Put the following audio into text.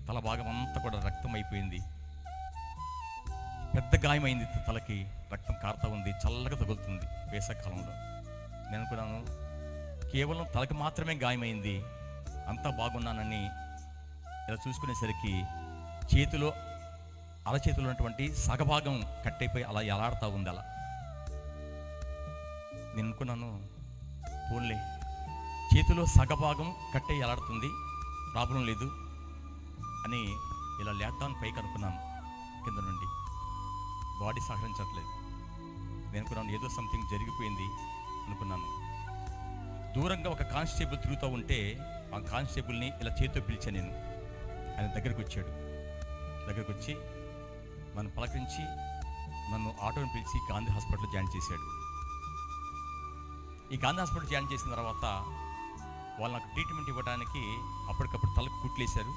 తల భాగం అంతా కూడా రక్తం అయిపోయింది, పెద్ద గాయమైంది, తలకి రక్తం కారుతూ ఉంది, చల్లగా తగులుతుంది వేసవికాలంలో. నేను అనుకున్నాను కేవలం తలకి మాత్రమే గాయమైంది, అంతా బాగున్నానని ఇలా చూసుకునేసరికి చేతిలో అరచేతిలో ఉన్నటువంటి సగభాగం కట్టయిపోయి అలా ఎలాడుతూ ఉంది. అలా నేను అనుకున్నాను పోన్లే, చేతిలో సగభాగం కట్టే ఎలాడుతుంది, ప్రాబ్లం లేదు అని ఇలా లేద్దాన్ని పైకి అనుకున్నాను. కింద నుండి బాడీ సహకరించట్లేదు. నేను అనుకున్నాను ఏదో సంథింగ్ జరిగిపోయింది అనుకున్నాను. దూరంగా ఒక కానిస్టేబుల్ తిరుగుతూ ఉంటే ఆ కానిస్టేబుల్ని ఇలా చేతితో పిలిచాను నేను. ఆయన దగ్గరికి వచ్చాడు. దగ్గరికి వచ్చి నన్ను పలకరించి నన్ను ఆటోని పిలిచి గాంధీ హాస్పిటల్లో జాయిన్ చేశాడు. ఈ గాంధీ హాస్పిటల్ జాయిన్ చేసిన తర్వాత వాళ్ళు నాకు ట్రీట్మెంట్ ఇవ్వడానికి అప్పటికప్పుడు తలకు కుట్లేశారు.